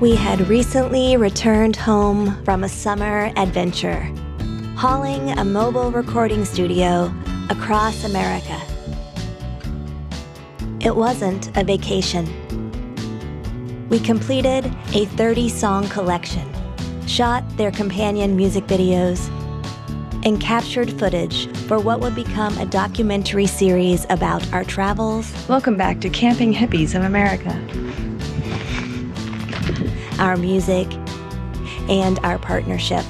We had recently returned home from a summer adventure, hauling a mobile recording studio across America. It wasn't a vacation. We completed a 30-song collection, shot their companion music videos, and captured footage for what would become a documentary series about our travels. Welcome back to Camping Hippies of America. Our music, and our partnership.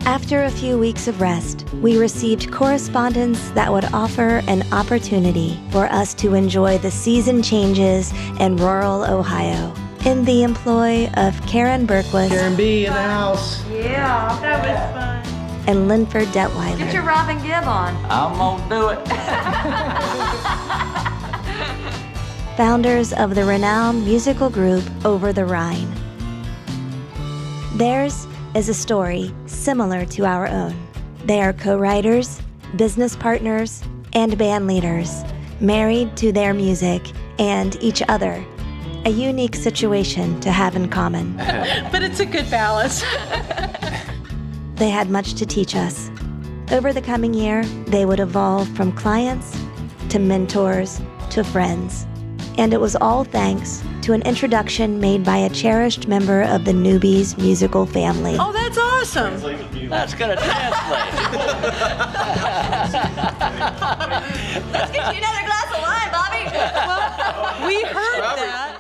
After a few weeks of rest, we received correspondence that would offer an opportunity for us to enjoy the season changes in rural Ohio in the employ of Karen Berquist. Karen B in the house. Yeah, that was fun. And Linford Detweiler. Get your Robin Gibb on. I'm gonna do it. Founders of the renowned musical group Over the Rhine. Theirs is a story similar to our own. They are co-writers, business partners, and band leaders, married to their music and each other. A unique situation to have in common. But it's a good balance. They had much to teach us. Over the coming year, they would evolve from clients to mentors to friends. And it was all thanks to an introduction made by a cherished member of the Newbies musical family. Oh, that's awesome. That's gonna translate. Let's get you another glass of wine, Bobby. Well, we heard that.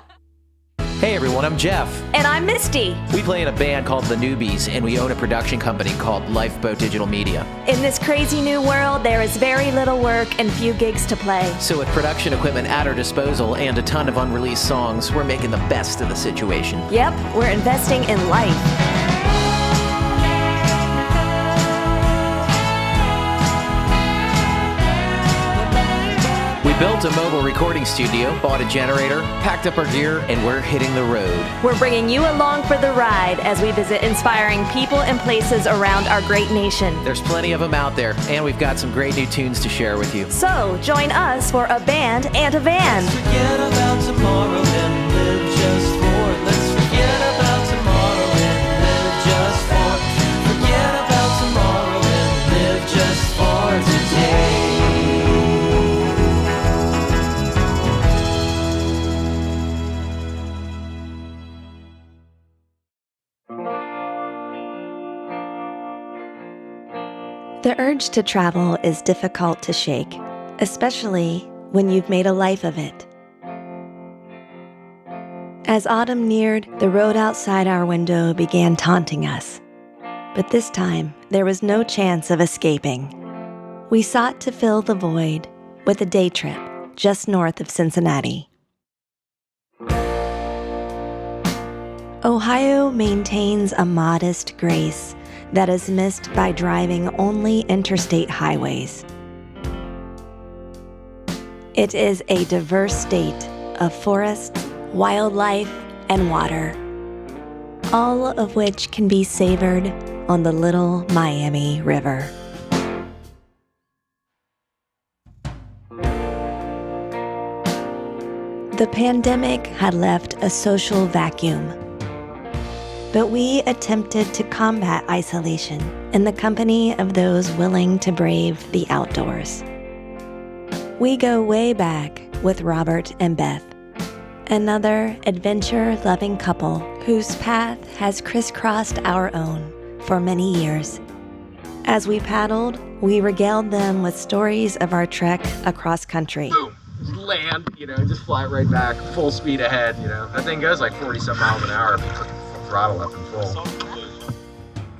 Hey everyone, I'm Jeff. And I'm Misty. We play in a band called The Newbies, and we own a production company called Lifeboat Digital Media. In this crazy new world, there is very little work and few gigs to play. So with production equipment at our disposal and a ton of unreleased songs, we're making the best of the situation. Yep, we're investing in life. We built a mobile recording studio, bought a generator, packed up our gear, and we're hitting the road. We're bringing you along for the ride as we visit inspiring people and places around our great nation. There's plenty of them out there, and we've got some great new tunes to share with you. So join us for a band and a van. Let's forget about tomorrow and live just for. Let's forget about tomorrow and live just for. Forget about tomorrow and live just for today. The urge to travel is difficult to shake, especially when you've made a life of it. As autumn neared, the road outside our window began taunting us. But this time, there was no chance of escaping. We sought to fill the void with a day trip just north of Cincinnati. Ohio maintains a modest grace that is missed by driving only interstate highways. It is a diverse state of forests, wildlife, and water, all of which can be savored on the Little Miami River. The pandemic had left a social vacuum. But we attempted to combat isolation in the company of those willing to brave the outdoors. We go way back with Robert and Beth, another adventure-loving couple whose path has crisscrossed our own for many years. As we paddled, we regaled them with stories of our trek across country. Boom. Just land, just fly right back, full speed ahead, That thing goes like 40-some miles an hour if you put the throttle up and full.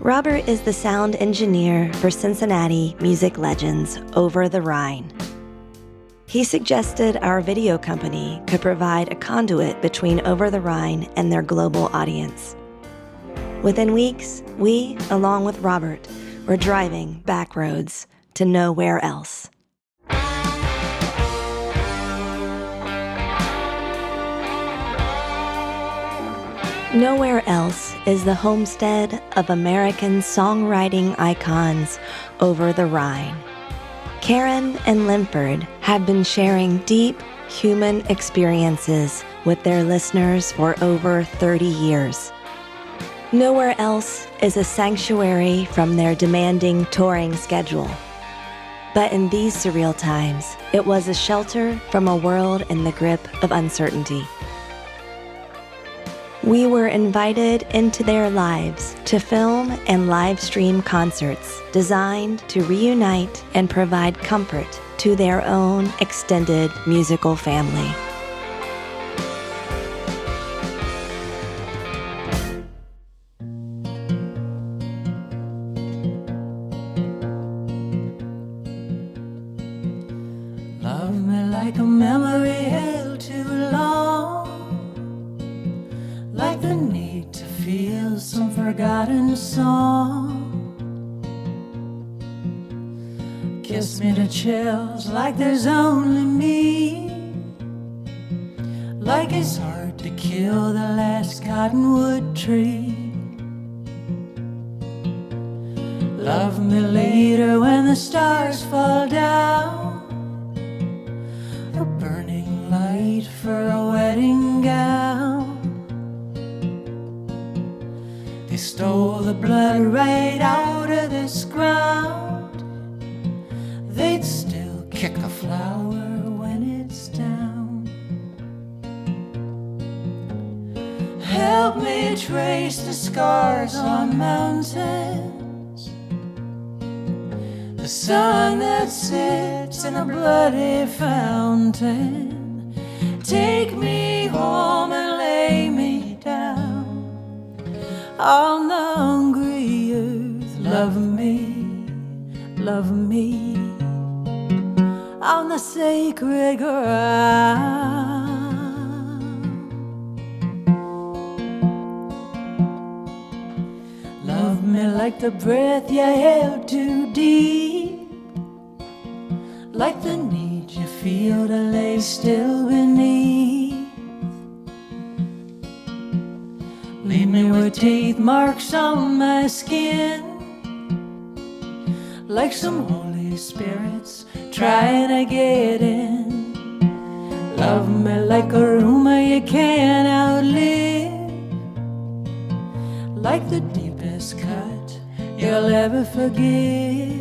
Robert is the sound engineer for Cincinnati music legends Over the Rhine. He suggested our video company could provide a conduit between Over the Rhine and their global audience. Within weeks, we, along with Robert, were driving back roads to nowhere else. Nowhere Else is the homestead of American songwriting icons Over the Rhine. Karen and Linford have been sharing deep human experiences with their listeners for over 30 years. Nowhere Else is a sanctuary from their demanding touring schedule. But in these surreal times, it was a shelter from a world in the grip of uncertainty. We were invited into their lives to film and live stream concerts designed to reunite and provide comfort to their own extended musical family. Love me like a memory held too long, like the need to feel some forgotten song. Kiss me to chills like there's only me, like it's hard to kill the last cottonwood tree. Love me later when the stars fall down, a burning light for a wedding gown. They stole the blood right out of this ground. They'd still kick a flower when it's down. Help me trace the scars on mountains, the sun that sits in a bloody fountain. Take me home and lay me down on the hungry earth. Love me, love me on the sacred ground. Love me like the breath you held too deep, like the need you feel to lay still beneath. Leave me with teeth marks on my skin, like some holy spirits trying to get in. Love me like a rumor you can't outlive, like the deepest cut you'll ever forgive.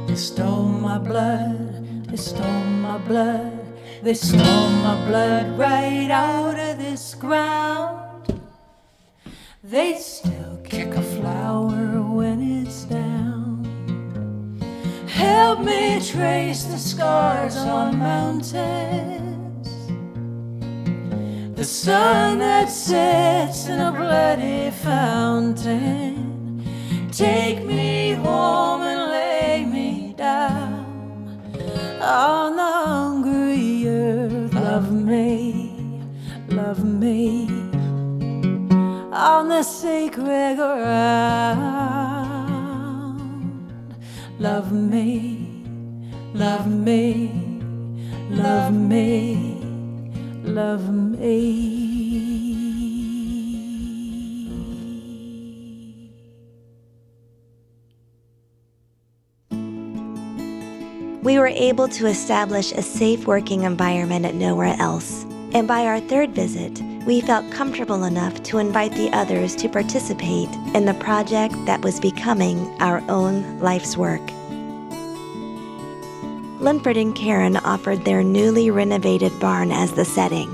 They stole my blood, they stole my blood, they stole my blood right out of this ground. They still kick a flower when it's down. Help me trace the scars on mountains, the sun that sets in a bloody fountain. Take me home and lay me down on the hungry earth. Love me, love me on the sacred ground. Love me, love me, love me, love me. We were able to establish a safe working environment at Nowhere Else, and by our third visit, we felt comfortable enough to invite the others to participate in the project that was becoming our own life's work. Linford and Karen offered their newly renovated barn as the setting,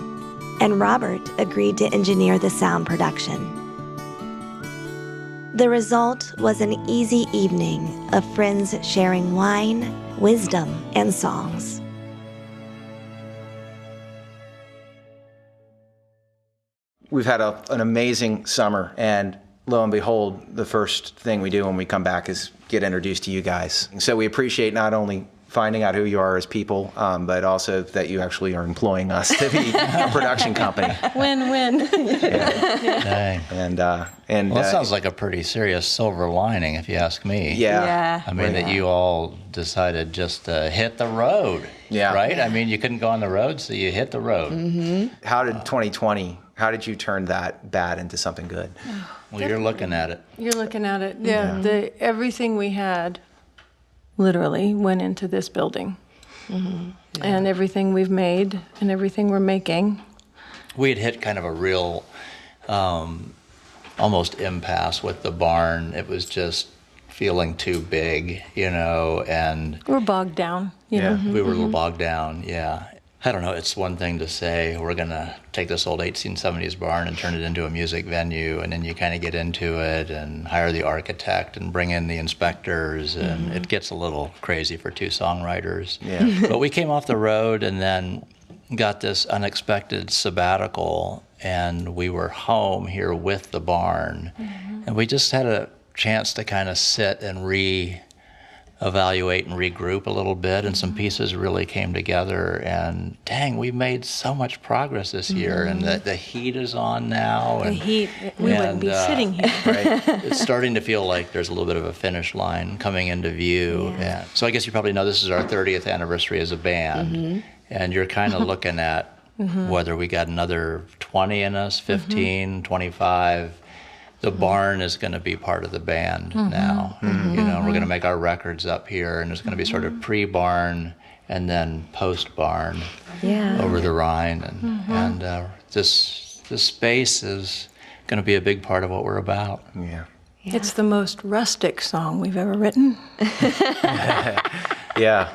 and Robert agreed to engineer the sound production. The result was an easy evening of friends sharing wine, wisdom, and songs. We've had an amazing summer, and lo and behold, the first thing we do when we come back is get introduced to you guys. So we appreciate not only finding out who you are as people, but also that you actually are employing us to be a production company. Win-win. Dang. And Well, that sounds like a pretty serious silver lining, if you ask me. yeah. I mean, that you all decided just to hit the road. Yeah. Right? I mean, you couldn't go on the road, so you hit the road. Mm-hmm. How did 2020, how did you turn that bad into something good? Well, you're looking at it. You're looking at it. Yeah. Everything we had literally went into this building. and everything we've made and everything we're making. We had hit kind of a real almost impasse with the barn. It was just feeling too big, and We're bogged down, you know. we were a little bogged down, I don't know, it's one thing to say we're going to take this old 1870s barn and turn it into a music venue, and then you kind of get into it and hire the architect and bring in the inspectors, and it gets a little crazy for two songwriters. Yeah. But we came off the road and then got this unexpected sabbatical, and we were home here with the barn, and we just had a chance to kind of sit and evaluate and regroup a little bit, and some pieces really came together, and dang, we made so much progress this year, and the heat is on now. The And, heat, we wouldn't be sitting here. Right. it's starting to feel like there's a little bit of a finish line coming into view. Yeah. So I guess you probably know this is our 30th anniversary as a band, and you're kind of looking at whether we got another 20 in us, 15, 25. The barn is going to be part of the band now. We're going to make our records up here, and it's going to be sort of pre-barn and then post-barn over the Rhine. And this space is going to be a big part of what we're about. Yeah. It's the most rustic song we've ever written. Yeah.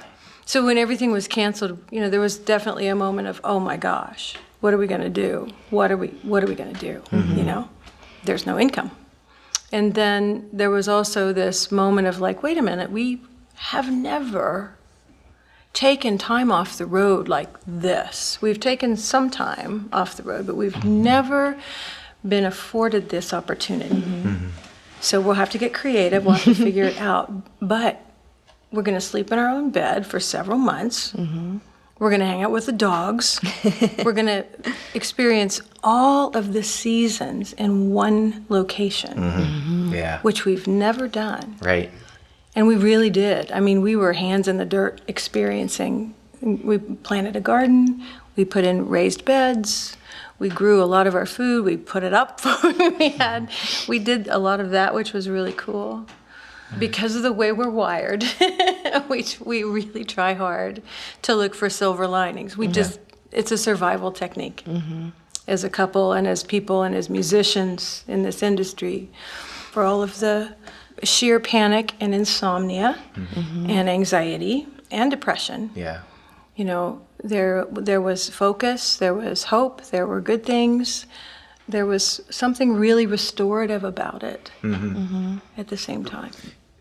So when everything was canceled, there was definitely a moment of, oh my gosh, what are we going to do? What are we going to do? There's no income. And then there was also this moment of like, wait a minute, we have never taken time off the road like this. We've taken some time off the road, but we've never been afforded this opportunity. So we'll have to get creative, we'll have to figure it out. But we're going to sleep in our own bed for several months. We're going to hang out with the dogs. We're going to experience all of the seasons in one location, Yeah. which we've never done. Right. And we really did. I mean, we were hands in the dirt experiencing. We planted a garden. We put in raised beds. We grew a lot of our food. We put it up. We did a lot of that, which was really cool. Because of the way we're wired, we really try hard to look for silver linings. It's a survival technique as a couple and as people and as musicians in this industry, for all of the sheer panic and insomnia and anxiety and depression. Yeah. There was focus, there was hope, there were good things. There was something really restorative about it at the same time.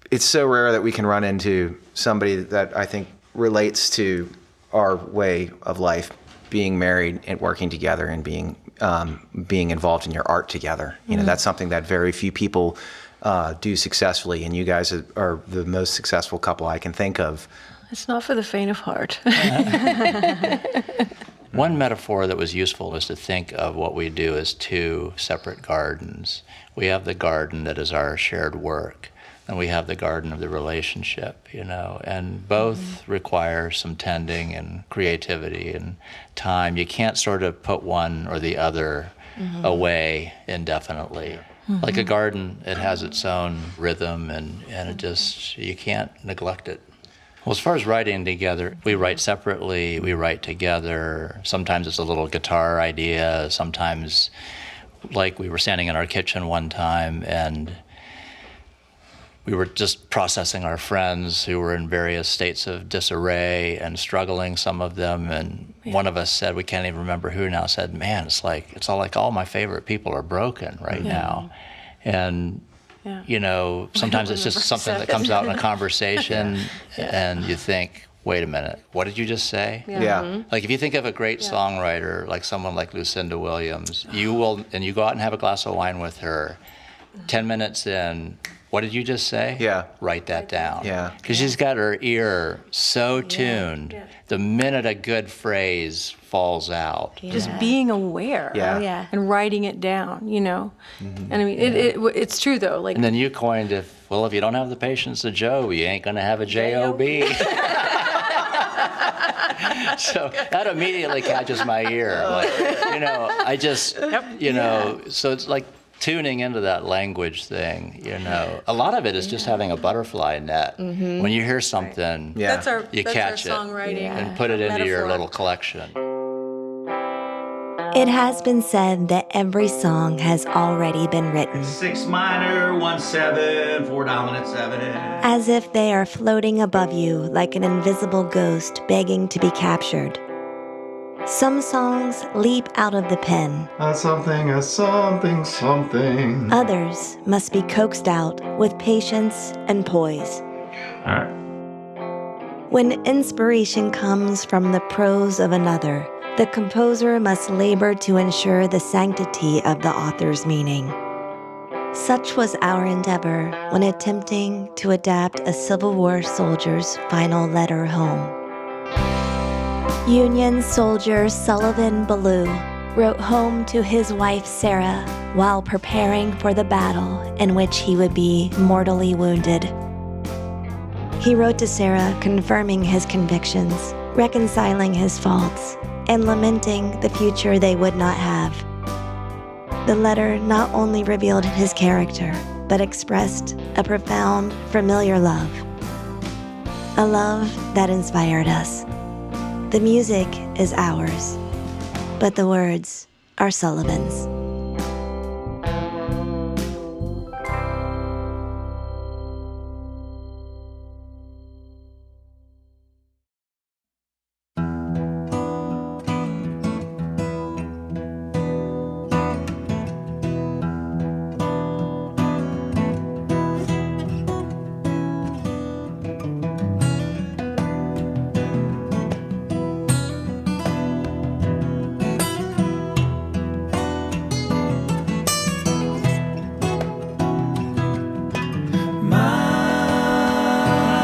It's so rare that we can run into somebody that I think relates to our way of life, being married and working together and being involved in your art together. That's something that very few people do successfully, and you guys are the most successful couple I can think of. It's not for the faint of heart. One metaphor that was useful is to think of what we do as two separate gardens. We have the garden that is our shared work, and we have the garden of the relationship, and both require some tending and creativity and time. You can't sort of put one or the other away indefinitely. Like a garden, it has its own rhythm, and you can't neglect it. Well, as far as writing together, we write separately, we write together. Sometimes it's a little guitar idea. Sometimes, like we were standing in our kitchen one time, and we were just processing our friends who were in various states of disarray and struggling, some of them. And one of us said, we can't even remember who now, said, man, it's all my favorite people are broken right now. And sometimes it's just something that comes out in a conversation, and you think, wait a minute, what did you just say? Yeah. Like if you think of a great songwriter, like someone like Lucinda Williams, you go out and have a glass of wine with her, 10 minutes in, what did you just say? Yeah. Write that down. Yeah. Because she's got her ear so tuned, the minute a good phrase falls out. Just being aware and writing it down, And I mean, it's true though. Like, And then you coined, if you don't have the patience of Job, you ain't going to have a J-O-B. So that immediately catches my ear. Like, so it's like tuning into that language thing, you know. A lot of it is just having a butterfly net. When you hear something, Yeah. you that's catch our it songwriting and put it into your metaphor. little collection. It has been said that every song has already been written, 6 minor, 1 7, 4 dominant 7. as if they are floating above you like an invisible ghost begging to be captured. Some songs leap out of the pen. Something. Others must be coaxed out with patience and poise. All right. When inspiration comes from the prose of another, the composer must labor to ensure the sanctity of the author's meaning. Such was our endeavor when attempting to adapt a Civil War soldier's final letter home. Union soldier Sullivan Ballou wrote home to his wife Sarah while preparing for the battle in which he would be mortally wounded. He wrote to Sarah confirming his convictions, reconciling his faults, and lamenting the future they would not have. The letter not only revealed his character, but expressed a profound, familiar love. A love that inspired us. The music is ours, but the words are Sullivan's.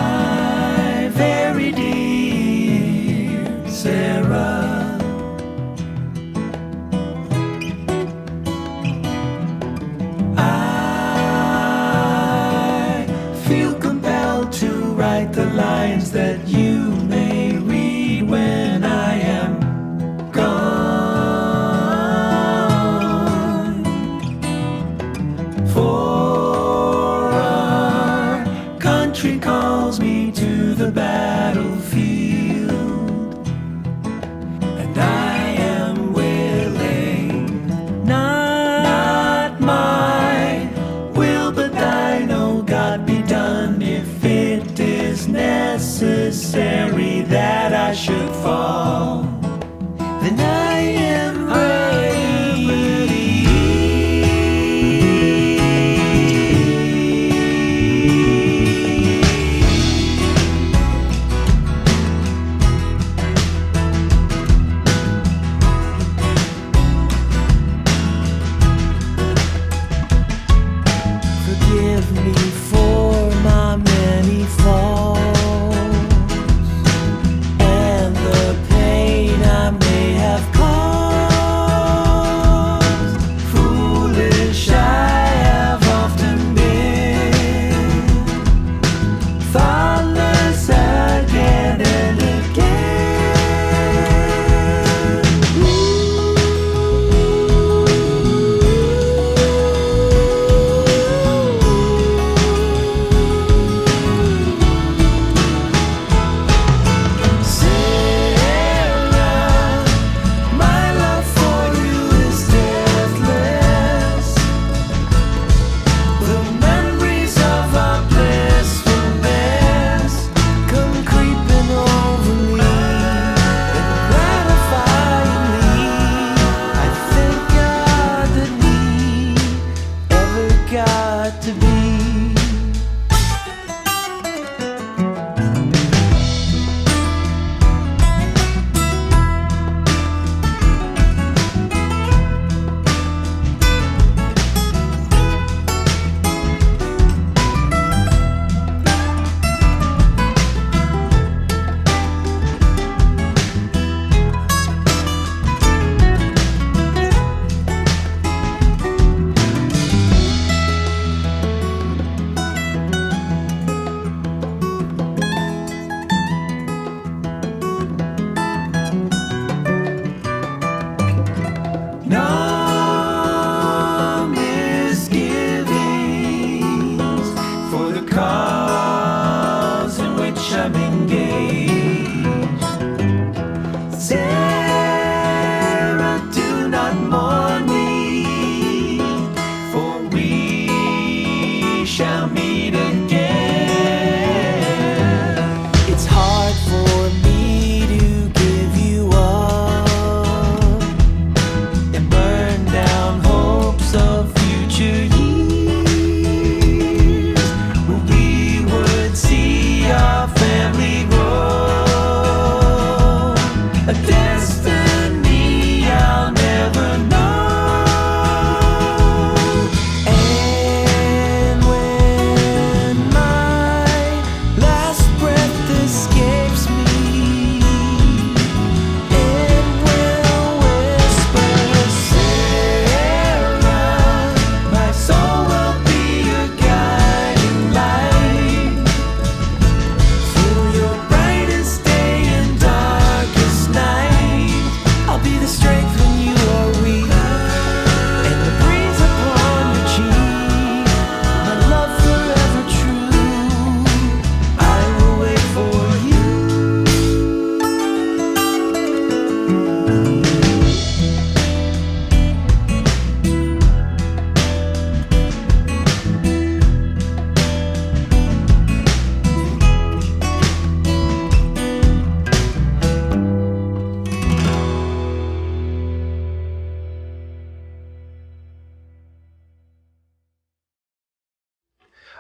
My very dear Sarah, I feel compelled to write the lines that you may read when I am gone. For our country calls me to the battlefield, and I am willing, not my will, but thine, O God, be done if it is necessary.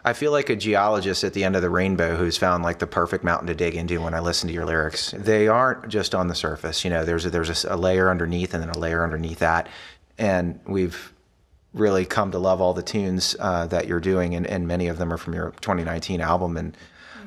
I feel like a geologist at the end of the rainbow who's found like the perfect mountain to dig into when I listen to your lyrics. They aren't just on the surface. You know, there's a layer underneath and then a layer underneath that. And we've really come to love all the tunes that you're doing, and many of them are from your 2019 album.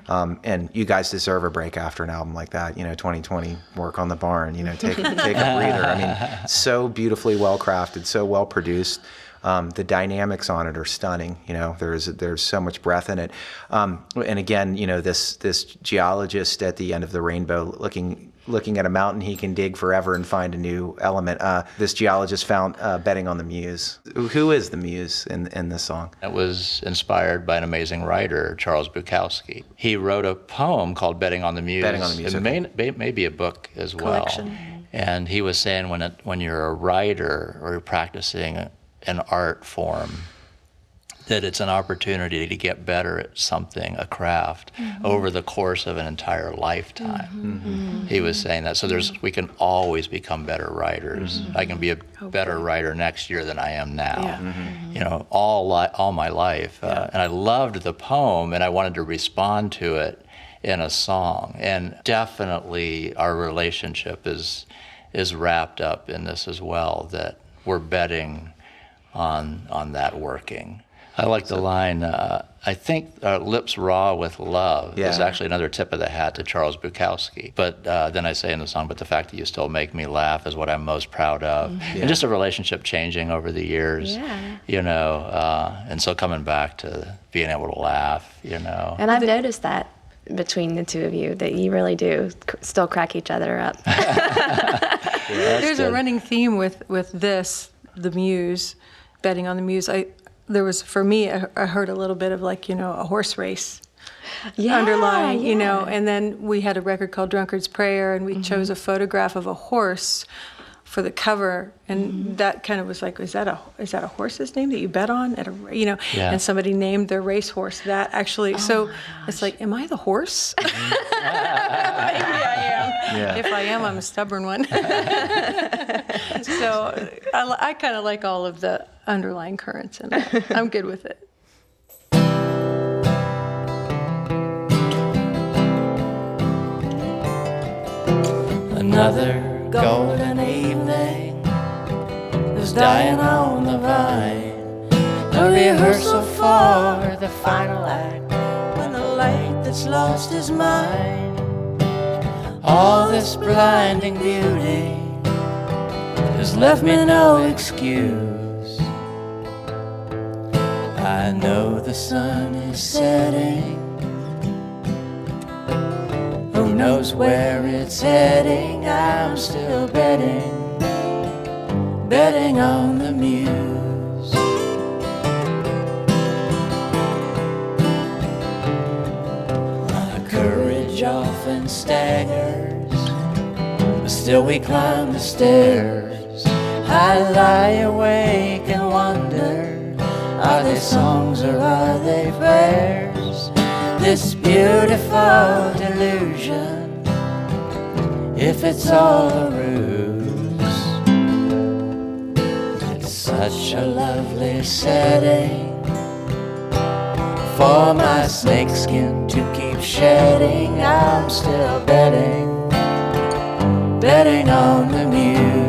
And you guys deserve a break after an album like that. You know, 2020, work on the barn. You know, take a breather. I mean, so beautifully well crafted, so well produced. The dynamics on it are stunning. You know, there's so much breath in it. And again, you know, this geologist at the end of the rainbow looking at a mountain he can dig forever and find a new element. This geologist found Betting on the Muse. Who is the Muse in this song? It was inspired by an amazing writer, Charles Bukowski. He wrote a poem called Betting on the Muse. Betting on the Muse. It may be a book as well. Collection. And he was saying when you're a writer or you're practicing an art form, that it's an opportunity to get better at something, a craft, over the course of an entire lifetime. He was saying that. So we can always become better writers. I can be a better writer next year than I am now. You know, all my life. And I loved the poem, and I wanted to respond to it in a song. And definitely our relationship is wrapped up in this as well, that we're betting on that working. I like the line, I think Lips Raw with Love is actually another tip of the hat to Charles Bukowski. But then I say in the song, but the fact that you still make me laugh is what I'm most proud of. And just a relationship changing over the years, you know, and so coming back to being able to laugh, you know. And I've noticed that between the two of you, that you really do still crack each other up. There's a running theme with this, the Muse, Betting on the Muse. There was, for me, I heard a little bit of like, you know, a horse race underlying, you know, and then we had a record called Drunkard's Prayer, and we chose a photograph of a horse for the cover, and that kind of was like, is that a horse's name that you bet on at a, you know, and somebody named their racehorse that actually, so it's like, am I the horse? Maybe I am. If I am, I'm a stubborn one. So I kind of like all of the underlying currents, and I'm good with it. Another golden evening is dying on the vine. A rehearsal for the final act, when the light that's lost is mine. All this blinding beauty has left me no excuse. I know the sun is setting. Who knows where it's heading? I'm still betting on the Muse. My courage often staggers, but still we climb the stairs. I lie awake and wonder, are they songs or are they prayers? This beautiful delusion, if it's all a ruse. It's such a lovely setting for my snakeskin to keep shedding. I'm still betting on the Muse.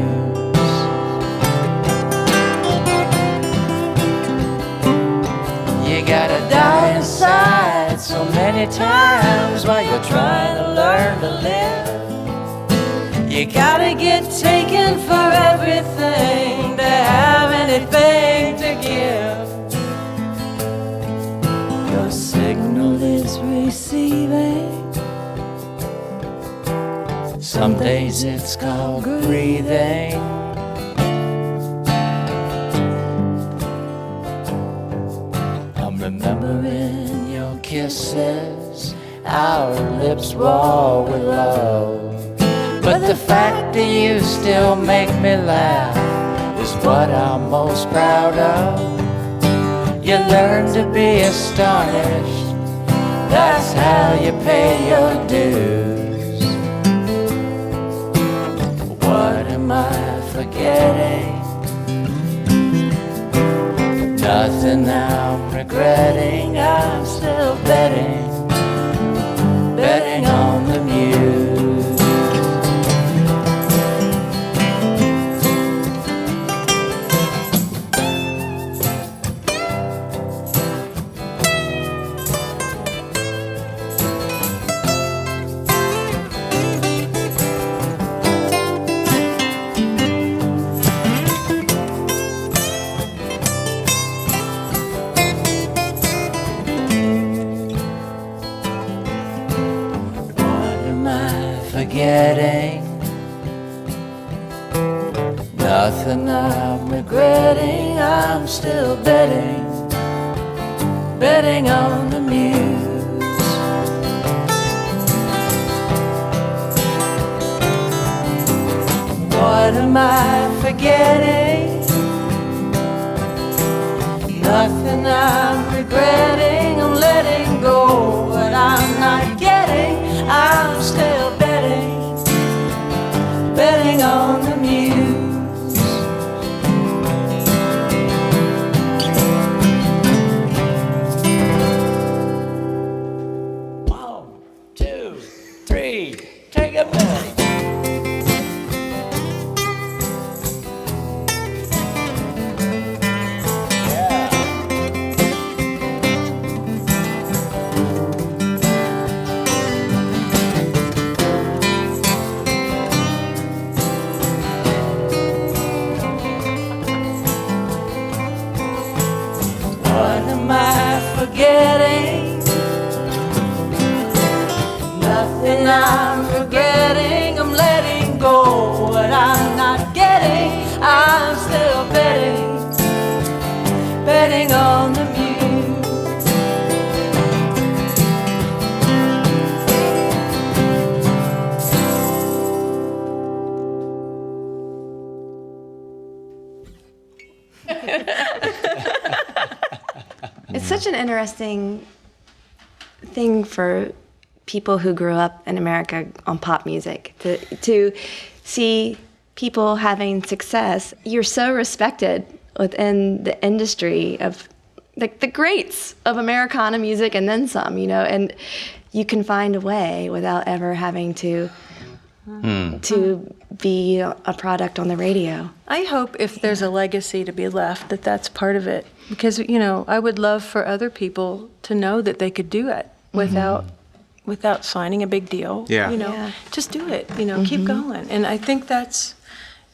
You gotta die inside so many times while you're trying to learn to live. You gotta get taken for everything to have anything to give. Your signal is receiving. Some days it's called breathing. I'm remembering your kisses, our lips raw with love. But the fact that you still make me laugh is what I'm most proud of. You learn to be astonished, that's how you pay your dues. What am I forgetting? Nothing I'm regretting, I'm still betting on the muse. Forgetting, nothing I'm regretting, I'm still betting on the muse. What am I forgetting? Nothing I'm regretting, I'm letting go what I'm not getting, I'm still betting on the muse. 1, 2, 3, take a minute. Forgetting, nothing I'm regretting, I'm letting go what I'm not getting, I'm still betting on the muse. It's such an interesting thing for people who grew up in America on pop music to see people having success. You're so respected within the industry of like the greats of Americana music and then some, you know, and you can find a way without ever having to be a product on the radio. I hope if there's a legacy to be left, that's part of it. Because, you know, I would love for other people to know that they could do it without signing a big deal. Yeah. You know, Yeah. just do it, you know, keep going. And I think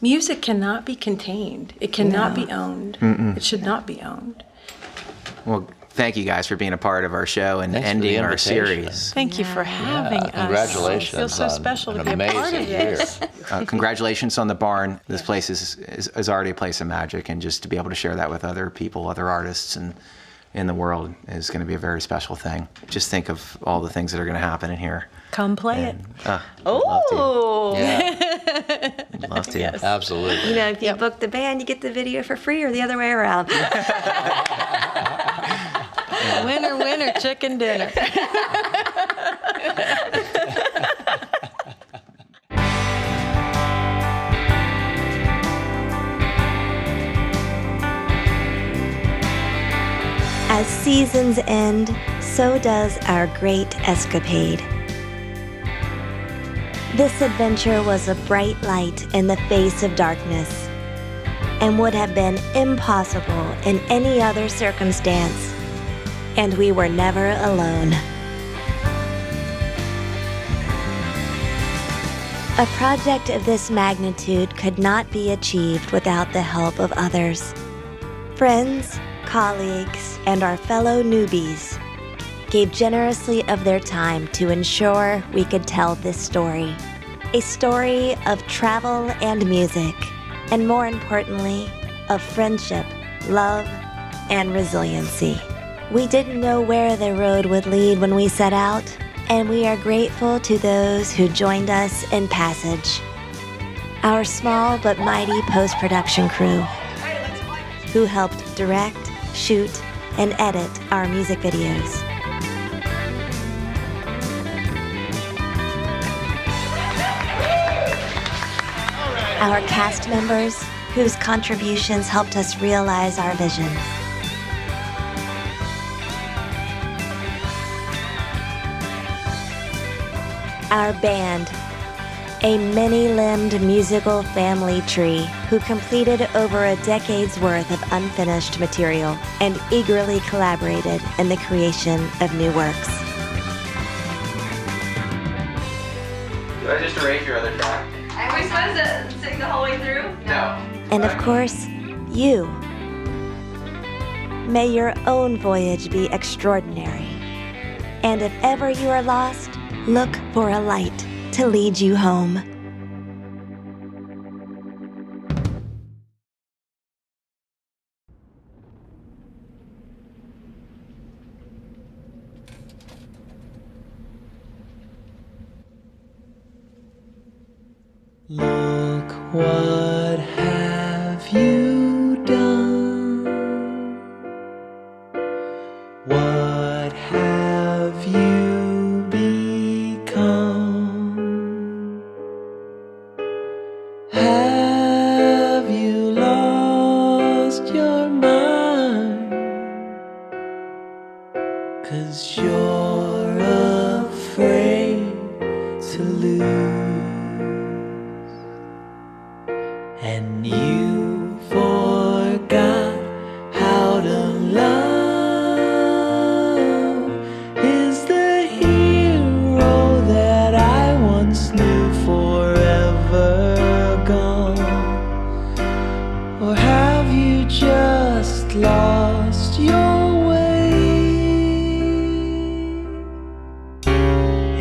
music cannot be contained. It cannot be owned. It should not be owned. Well, thank you guys for being a part of our show and Thanks for the ending our invitation. series. Thank you for having us. Congratulations. It feels so on special to an be a part amazing of year. this. Congratulations on the barn. This place is already a place of magic, and just to be able to share that with other people, other artists, and in the world is going to be a very special thing. Just think of all the things that are going to happen in here. Come play it. Oh, I'd love to. Yes. Absolutely. you know, if you book the band, you get the video for free, or the other way around. Winner, winner, chicken dinner. As seasons end, so does our great escapade. This adventure was a bright light in the face of darkness, and would have been impossible in any other circumstance, and we were never alone. A project of this magnitude could not be achieved without the help of others. Friends, colleagues, and our fellow newbies gave generously of their time to ensure we could tell this story. A story of travel and music, and more importantly, of friendship, love, and resiliency. We didn't know where the road would lead when we set out, and we are grateful to those who joined us in passage. Our small but mighty post-production crew, who helped direct, shoot, and edit our music videos. Our cast members, whose contributions helped us realize our vision. Our band, a many-limbed musical family tree who completed over a decade's worth of unfinished material and eagerly collaborated in the creation of new works. Did I just erase your other track? Are we supposed to sing the whole way through? No. And of course, you. May your own voyage be extraordinary. And if ever you are lost, look for a light to lead you home. Look, what have you done? What have you become? Have you lost your mind? 'Cause you're afraid to lose. And you forgot how to love. Is the hero that I once knew forever gone? Or have you just lost your way?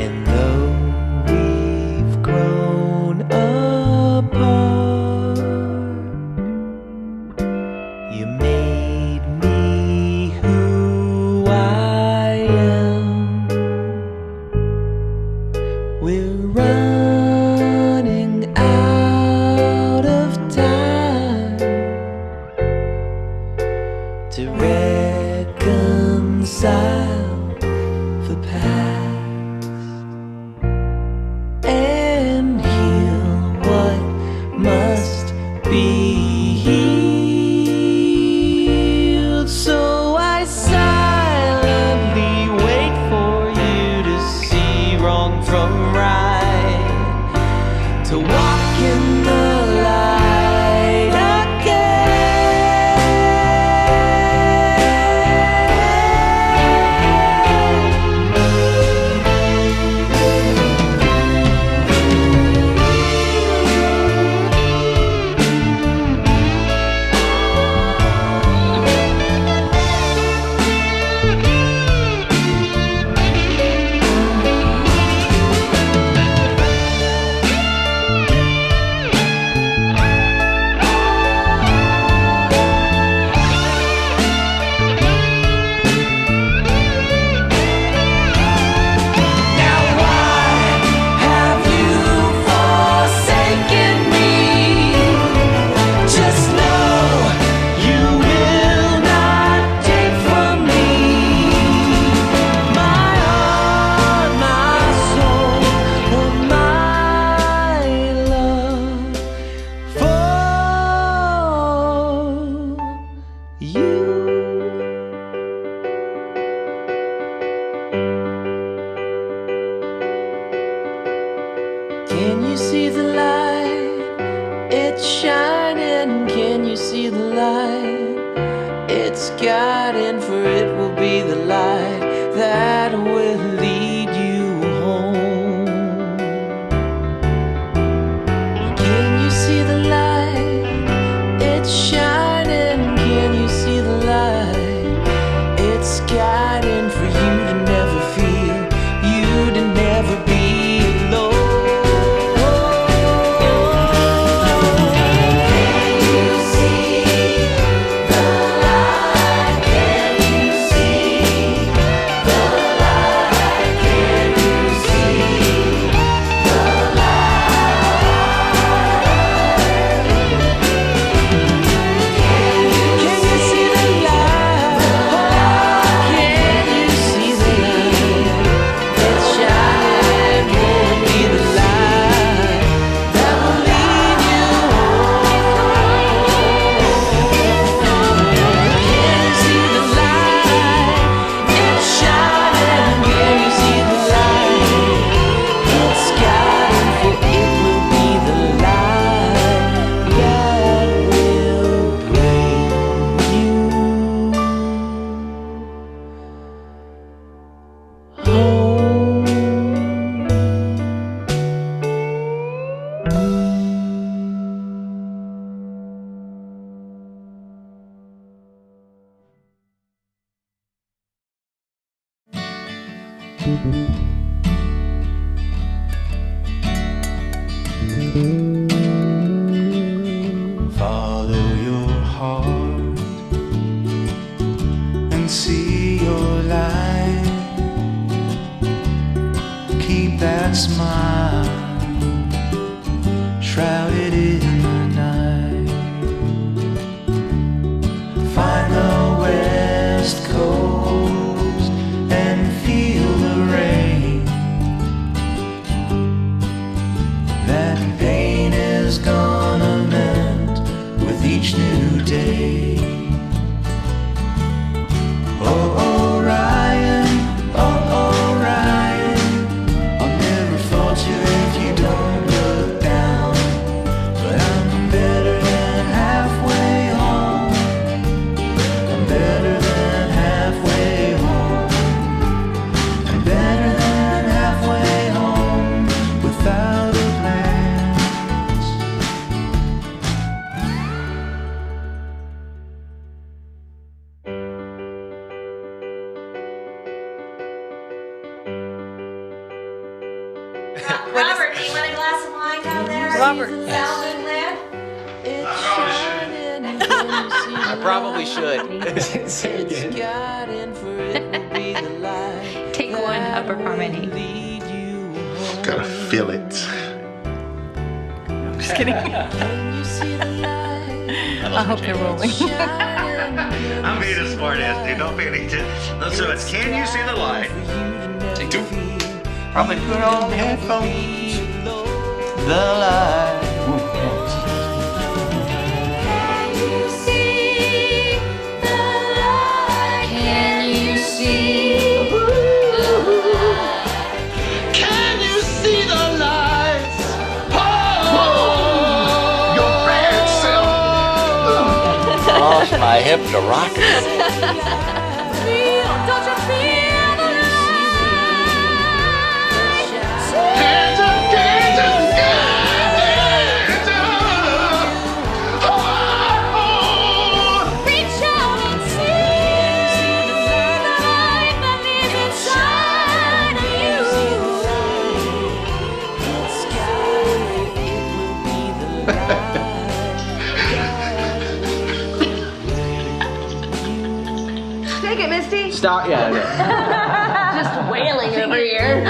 And though we've grown apart, you made me who I am. We're running out of time to reconcile the past and heal what must be healed. So I silently wait for you to see wrong from right, to walk in the light Can you see the light? It's shining. Can you see the light? It's guiding, for it will be the light that will lead you home. Can you see the light? It's shining. Can you see the light? It's guiding, for you to never feel, you to never be alone. Follow your heart and see your light. Keep that smile shrouded in the night. Find the west coast and feel the rain. That pain is gonna mend with each new day. Oh, Orion, I'll never fault you if you don't look down. But I'm better than halfway home. I'm better than halfway home. I'm better than halfway home without a glance. Robert, do you want a glass of wine down there? Robert. Salad there? I probably should. Take one, Upper Harmony. Gotta feel it. Just kidding. I hope they're rolling. I'm being a smart ass, dude. Don't pay any attention. So it's can you see the light? Take two. Probably put on the headphones. The light. Can you see the light? Can you see the light? Can you see the lights? Oh, your bad self. Lost my hip to rock it. Don't you feel the light? Hands up, hands up, hands up. Oh, Reach out and see the light that lives inside of you. Take it, Misty. Stop. Yeah. Just wailing over here.